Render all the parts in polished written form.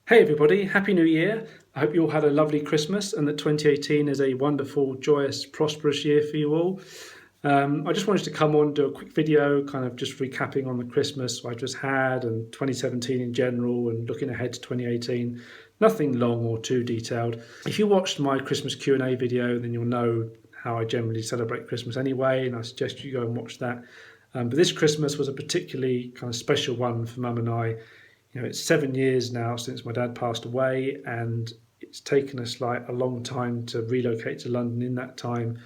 Hey everybody, Happy New Year. I hope you all had a lovely Christmas and that 2018 is a wonderful, joyous, prosperous year for you all. I just wanted to come on, do a quick video, kind of just recapping on the Christmas I just had and 2017 in general and looking ahead to 2018. Nothing long or too detailed. If you watched my Christmas Q&A video, then you'll know how I generally celebrate Christmas anyway, and I suggest you go and watch that. But this Christmas was a particularly kind of special one for Mum and I. It's 7 years now since my dad passed away, and it's taken us like a long time to relocate to London in that time.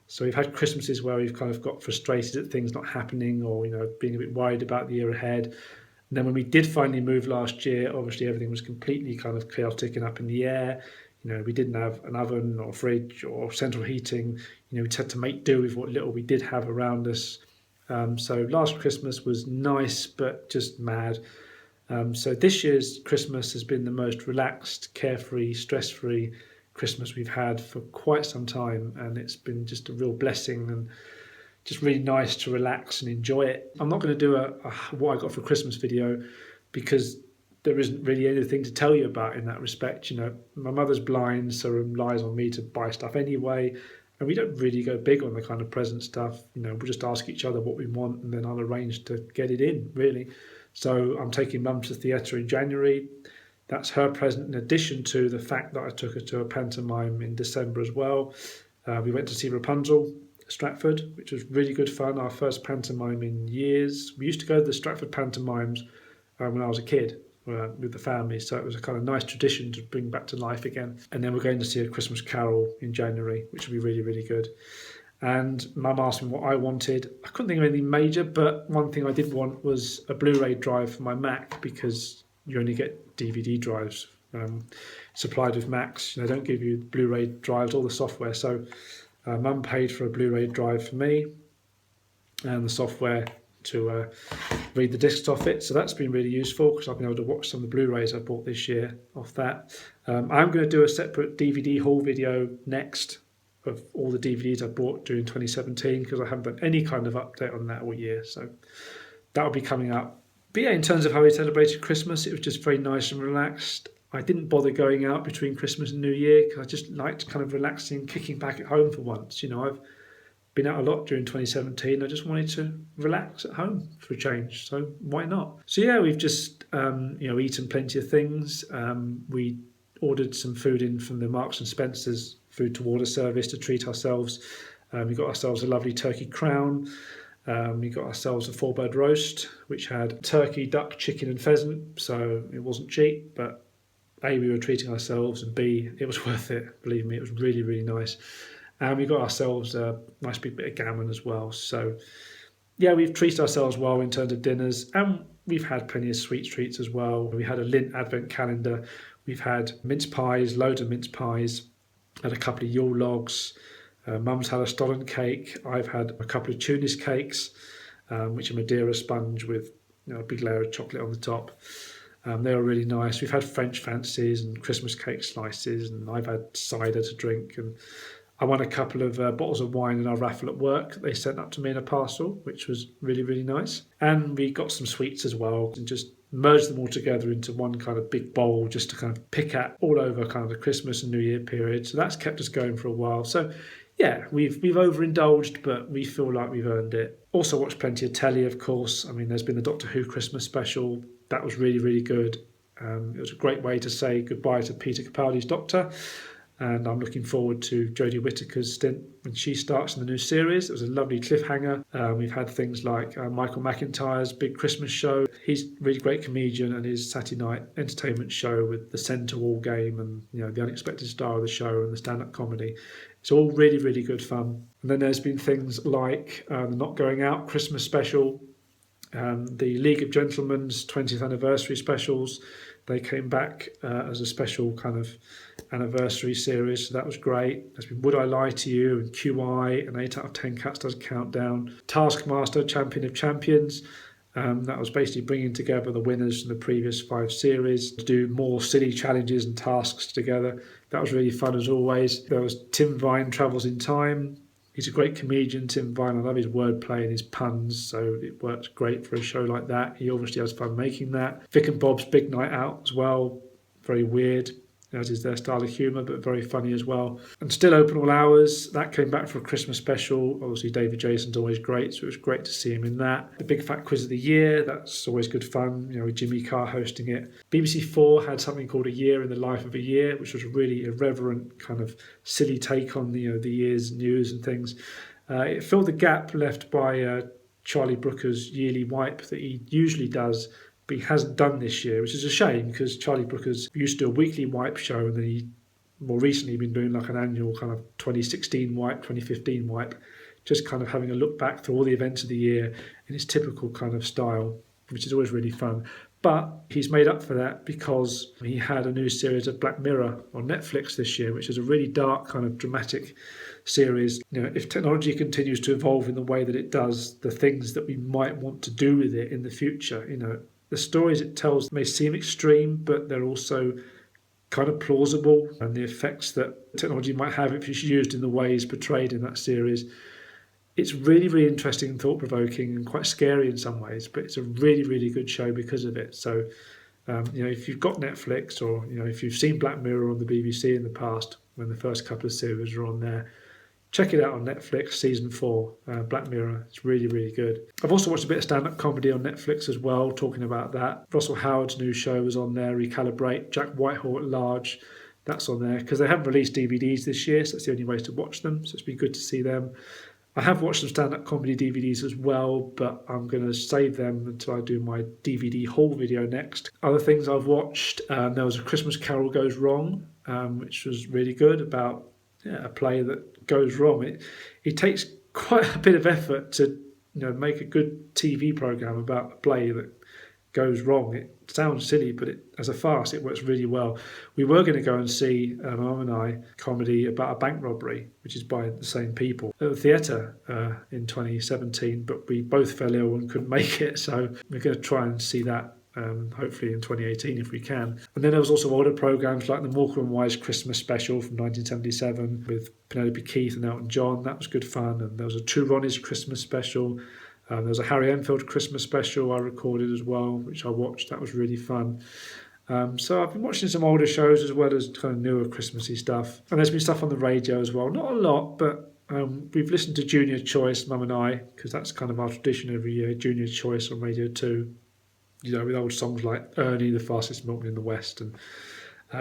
So we've had Christmases where we've kind of got frustrated at things not happening, or being a bit worried about the year ahead. And then when we did finally move last year, obviously everything was completely kind of chaotic and up in the air. We didn't have an oven or fridge or central heating. We had to make do with what little we did have around us. So last Christmas was nice, but just mad. So this year's Christmas has been the most relaxed, carefree, stress-free Christmas we've had for quite some time, and it's been just a real blessing and just really nice to relax and enjoy it. I'm not going to do a what I got for Christmas video because there isn't really anything to tell you about in that respect. My mother's blind, so it relies on me to buy stuff anyway, and we don't really go big on the kind of present stuff. We'll just ask each other what we want, and then I'll arrange to get it in, really. So I'm taking Mum to the theatre in January. That's her present, in addition to the fact that I took her to a pantomime in December as well. We went to see Rapunzel at Stratford, which was really good fun, our first pantomime in years. We used to go to the Stratford pantomimes when I was a kid with the family, so it was a kind of nice tradition to bring back to life again. And then we're going to see A Christmas Carol in January, which will be really, really good. And Mum asked me what I wanted. I couldn't think of anything major, but one thing I did want was a Blu-ray drive for my Mac, because you only get DVD drives supplied with Macs. They don't give you Blu-ray drives, all the software. So Mum paid for a Blu-ray drive for me and the software to read the discs off it. So that's been really useful because I've been able to watch some of the Blu-rays I bought this year off that. I'm going to do a separate DVD haul video next of all the DVDs I bought during 2017 because I haven't done any kind of update on that all year. So that will be coming up. But yeah, in terms of how we celebrated Christmas, it was just very nice and relaxed. I didn't bother going out between Christmas and New Year because I just liked kind of relaxing, kicking back at home for once. I've been out a lot during 2017. I just wanted to relax at home for a change. So why not? So yeah, we've just eaten plenty of things. We ordered some food in from the Marks and Spencer's food to order service to treat ourselves. We got ourselves a lovely turkey crown. We got ourselves a 4-bird roast, which had turkey, duck, chicken and pheasant. So it wasn't cheap, but A, we were treating ourselves, and B, it was worth it. Believe me, it was really, really nice. And we got ourselves a nice big bit of gammon as well. So yeah, we've treated ourselves well in terms of dinners, and we've had plenty of sweet treats as well. We had a Lindt advent calendar. We've had mince pies, loads of mince pies. Had a couple of Yule logs. Mum's had a Stollen cake. I've had a couple of Tunis cakes, which are Madeira sponge with a big layer of chocolate on the top. They were really nice. We've had French fancies and Christmas cake slices, and I've had cider to drink. And I won a couple of bottles of wine in our raffle at work. They sent up to me in a parcel, which was really, really nice. And we got some sweets as well, and just merged them all together into one kind of big bowl just to kind of pick at all over kind of the Christmas and New Year period. So that's kept us going for a while. So yeah, we've overindulged, but we feel like we've earned it. Also watched plenty of telly, of course. I mean, there's been the Doctor Who Christmas special. That was really, really good. It was a great way to say goodbye to Peter Capaldi's Doctor. And I'm looking forward to Jodie Whittaker's stint when she starts in the new series. It was a lovely cliffhanger. We've had things like Michael McIntyre's big Christmas show. He's a really great comedian, and his Saturday night entertainment show with the Centre Wall game and the unexpected star of the show and the stand-up comedy. It's all really, really good fun. And then there's been things like the Not Going Out Christmas special, the League of Gentlemen's 20th anniversary specials. They came back as a special kind of anniversary series, so that was great. There's been Would I Lie to You and QI, and 8 out of 10 Cats Does Countdown. Taskmaster, Champion of Champions. That was basically bringing together the winners from the previous 5 series to do more silly challenges and tasks together. That was really fun as always. There was Tim Vine Travels in Time. He's a great comedian, Tim Vine. I love his wordplay and his puns, so it works great for a show like that. He obviously has fun making that. Vic and Bob's Big Night Out as well. very weird, as is their style of humour, but very funny as well. And Still Open All Hours, that came back for a Christmas special. Obviously, David Jason's always great, so it was great to see him in that. The Big Fat Quiz of the Year, that's always good fun, with Jimmy Carr hosting it. BBC4 had something called A Year in the Life of a Year, which was a really irreverent, kind of silly take on the year's news and things. It filled the gap left by Charlie Brooker's yearly wipe that he usually does, but he hasn't done this year, which is a shame because Charlie Brooker's used to do a weekly wipe show, and then he more recently been doing like an annual kind of 2016 wipe, 2015 wipe, just kind of having a look back through all the events of the year in his typical kind of style, which is always really fun. But he's made up for that because he had a new series of Black Mirror on Netflix this year, which is a really dark kind of dramatic series. If technology continues to evolve in the way that it does, the things that we might want to do with it in the future, the stories it tells may seem extreme, but they're also kind of plausible, and the effects that technology might have if it's used in the ways portrayed in that series. It's really, really interesting and thought-provoking and quite scary in some ways, but it's a really, really good show because of it. So, if you've got Netflix or, if you've seen Black Mirror on the BBC in the past, when the first couple of series were on there, check it out on Netflix, season 4, Black Mirror. It's really, really good. I've also watched a bit of stand-up comedy on Netflix as well, talking about that. Russell Howard's new show was on there, Recalibrate. Jack Whitehall at Large, that's on there, because they haven't released DVDs this year, so that's the only way to watch them, so it's been good to see them. I have watched some stand-up comedy DVDs as well, but I'm going to save them until I do my DVD haul video next. Other things I've watched, there was A Christmas Carol Goes Wrong, which was really good, about a play that goes wrong. It takes quite a bit of effort to make a good TV program about a play that goes wrong. It sounds silly, but as a farce, it works really well. We were going to go and see, my mum and I, comedy about a bank robbery, which is by the same people, at the theatre in 2017, but we both fell ill and couldn't make it, so we're going to try and see that hopefully in 2018 if we can. And then there was also older programmes like the Morecambe and Wise Christmas special from 1977 with Penelope Keith and Elton John. That was good fun. And there was a Two Ronnies Christmas special. There was a Harry Enfield Christmas special I recorded as well, which I watched. That was really fun. So I've been watching some older shows as well as kind of newer Christmassy stuff. And there's been stuff on the radio as well. Not a lot, but we've listened to Junior Choice, Mum and I, because that's kind of our tradition every year, Junior Choice on Radio 2. With old songs like Ernie, the Fastest Milkman in the West, and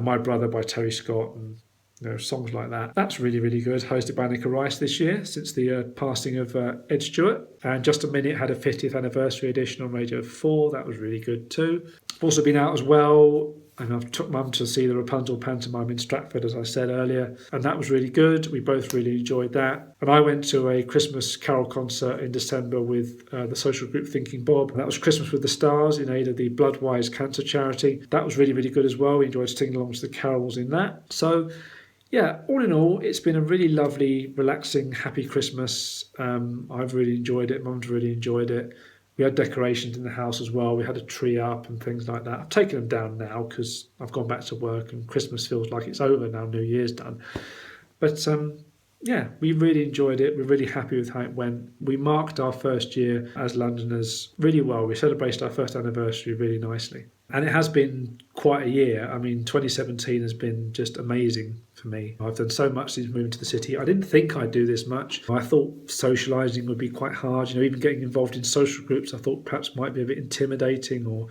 My Brother by Terry Scott, and songs like that. That's really, really good. Hosted by Annika Rice this year, since the passing of Ed Stewart. And Just a Minute had a 50th anniversary edition on Radio 4. That was really good too. I've also been out as well, and I've took Mum to see the Rapunzel pantomime in Stratford, as I said earlier, and that was really good. We both really enjoyed that. And I went to a Christmas carol concert in December with the social group Thinking Bob, and that was Christmas with the Stars in aid of the Bloodwise Cancer Charity. That was really, really good as well. We enjoyed singing along to the carols in that. So, yeah, all in all, it's been a really lovely, relaxing, happy Christmas. I've really enjoyed it. Mum's really enjoyed it. We had decorations in the house as well. We had a tree up and things like that. I've taken them down now because I've gone back to work and Christmas feels like it's over now, New Year's done. But yeah, we really enjoyed it. We're really happy with how it went. We marked our first year as Londoners really well. We celebrated our first anniversary really nicely. And it has been quite a year. I mean, 2017 has been just amazing for me. I've done so much since moving to the city. I didn't think I'd do this much. I thought socialising would be quite hard. Even getting involved in social groups, I thought perhaps might be a bit intimidating or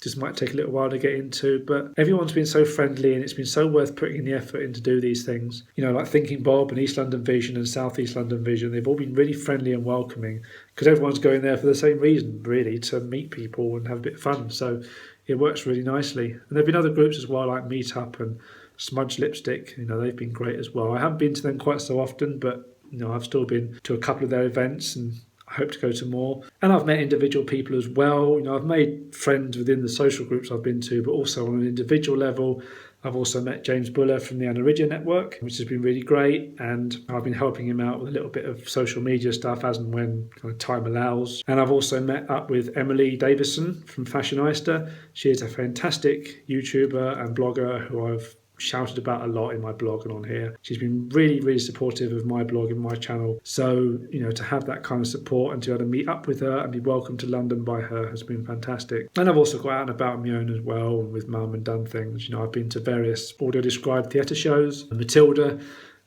just might take a little while to get into. But everyone's been so friendly and it's been so worth putting in the effort in to do these things. Like Thinking Bob and East London Vision and South East London Vision, they've all been really friendly and welcoming because everyone's going there for the same reason, really, to meet people and have a bit of fun. So it works really nicely. And there have been other groups as well, like Meetup and Smudge Lipstick. They've been great as well. I haven't been to them quite so often, but I've still been to a couple of their events and I hope to go to more. And I've met individual people as well. I've made friends within the social groups I've been to, but also on an individual level. I've also met James Buller from the Anarigya Network, which has been really great. And I've been helping him out with a little bit of social media stuff as and when kind of time allows. And I've also met up with Emily Davison from Fashionista. She is a fantastic YouTuber and blogger who I've shouted about a lot in my blog and on here. She's been really, really supportive of my blog and my channel. So, to have that kind of support and to be able to meet up with her and be welcomed to London by her has been fantastic. And I've also got out and about on my own as well, and with mum, and done things. I've been to various audio described theatre shows. Matilda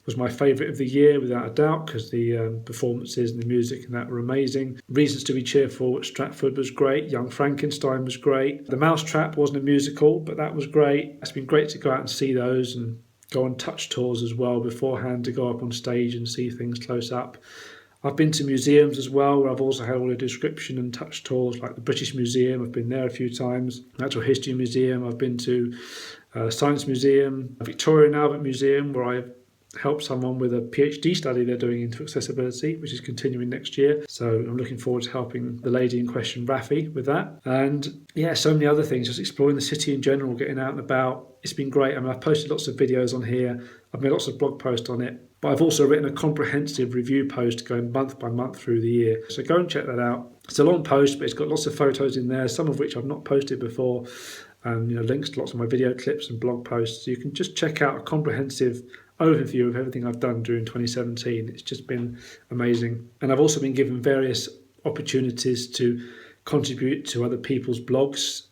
was my favourite of the year, without a doubt, because the performances and the music and that were amazing. Reasons to be Cheerful at Stratford was great. Young Frankenstein was great. The Mousetrap wasn't a musical, but that was great. It's been great to go out and see those and go on touch tours as well beforehand, to go up on stage and see things close up. I've been to museums as well, where I've also had all the description and touch tours, like the British Museum. I've been there a few times. Natural History Museum. I've been to Science Museum, Victoria and Albert Museum, where I've help someone with a PhD study they're doing into accessibility, which is continuing next year. So I'm looking forward to helping the lady in question, Rafi, with that. And yeah, so many other things, just exploring the city in general, getting out and about. It's been great. I've posted lots of videos on here. I've made lots of blog posts on it. But I've also written a comprehensive review post going month by month through the year. So go and check that out. It's a long post, but it's got lots of photos in there, some of which I've not posted before. And links to lots of my video clips and blog posts. So you can just check out a comprehensive overview of everything I've done during 2017. It's just been amazing. And I've also been given various opportunities to contribute to other people's blogs,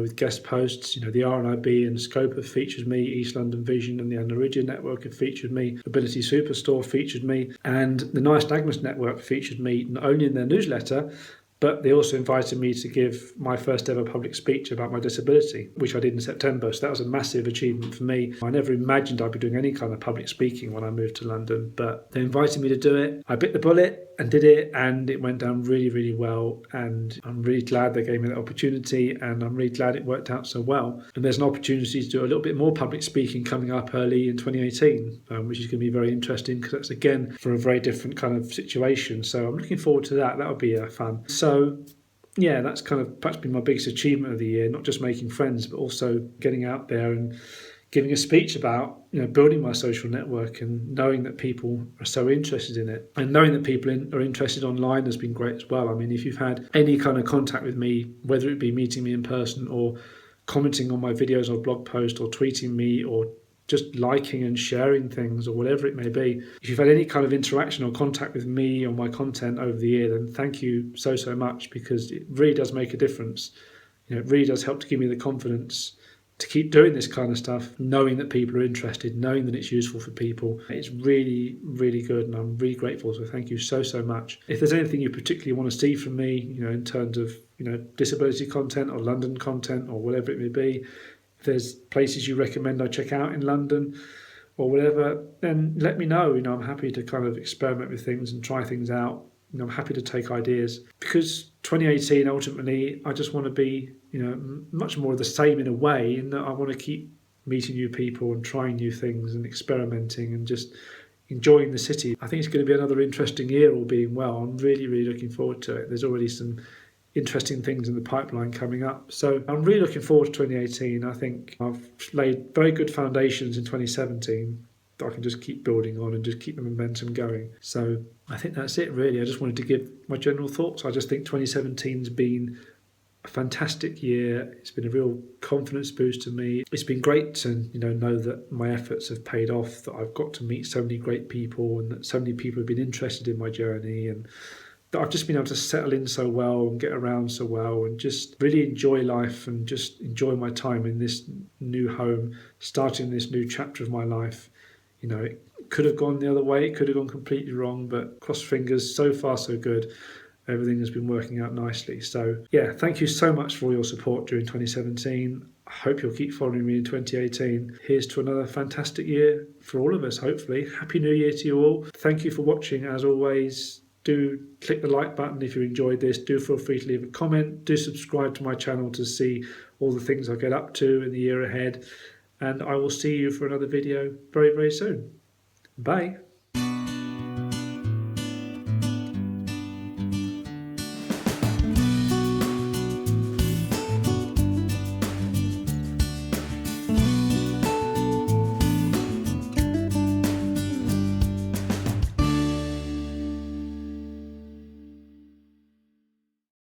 with guest posts. The RNIB and Scope have featured me, East London Vision and the Anna Ridge Network have featured me, Ability Superstore featured me, and the Nice Agnes Network featured me not only in their newsletter, but they also invited me to give my first ever public speech about my disability, which I did in September. So that was a massive achievement for me. I never imagined I'd be doing any kind of public speaking when I moved to London, but they invited me to do it. I bit the bullet and did it, and it went down really, really well. And I'm really glad they gave me that opportunity, and I'm really glad it worked out so well. And there's an opportunity to do a little bit more public speaking coming up early in 2018, which is going to be very interesting, because that's again for a very different kind of situation. So I'm looking forward to that. That'll be fun. So yeah, that's kind of perhaps been my biggest achievement of the year, not just making friends, but also getting out there and giving a speech about building my social network, and knowing that people are so interested in it, and knowing that people are interested online has been great as well. I mean, if you've had any kind of contact with me, whether it be meeting me in person or commenting on my videos or blog post or tweeting me or just liking and sharing things or whatever it may be, if you've had any kind of interaction or contact with me or my content over the year, then thank you so much, because it really does make a difference. It really does help to give me the confidence to keep doing this kind of stuff, knowing that people are interested, knowing that it's useful for people. It's really, really good, and I'm really grateful. So thank you so much. If there's anything you particularly want to see from me, in terms of disability content or London content or whatever it may be, if there's places you recommend I check out in London or whatever, then let me know. I'm happy to kind of experiment with things and try things out. I'm happy to take ideas, because 2018 ultimately I just want to be much more of the same in a way, in that I want to keep meeting new people and trying new things and experimenting and just enjoying the city. I think it's going to be another interesting year, all being well. I'm really, really looking forward to it. There's already some interesting things in the pipeline coming up. So I'm really looking forward to 2018. I think I've laid very good foundations in 2017 that I can just keep building on and just keep the momentum going. So I think that's it, really. I just wanted to give my general thoughts. I just think 2017's been a fantastic year. It's been a real confidence boost to me. It's been great to know that my efforts have paid off, that I've got to meet so many great people, and that so many people have been interested in my journey, and that I've just been able to settle in so well and get around so well and just really enjoy life and just enjoy my time in this new home, starting this new chapter of my life. It could have gone the other way, it could have gone completely wrong, but cross fingers, so far so good. Everything has been working out nicely. So yeah, thank you so much for all your support during 2017. I hope you'll keep following me in 2018. Here's to another fantastic year for all of us, hopefully. Happy New Year to you all. Thank you for watching, as always. Do click the like button if you enjoyed this. Do feel free to leave a comment. Do subscribe to my channel to see all the things I get up to in the year ahead. And I will see you for another video very, very soon. Bye.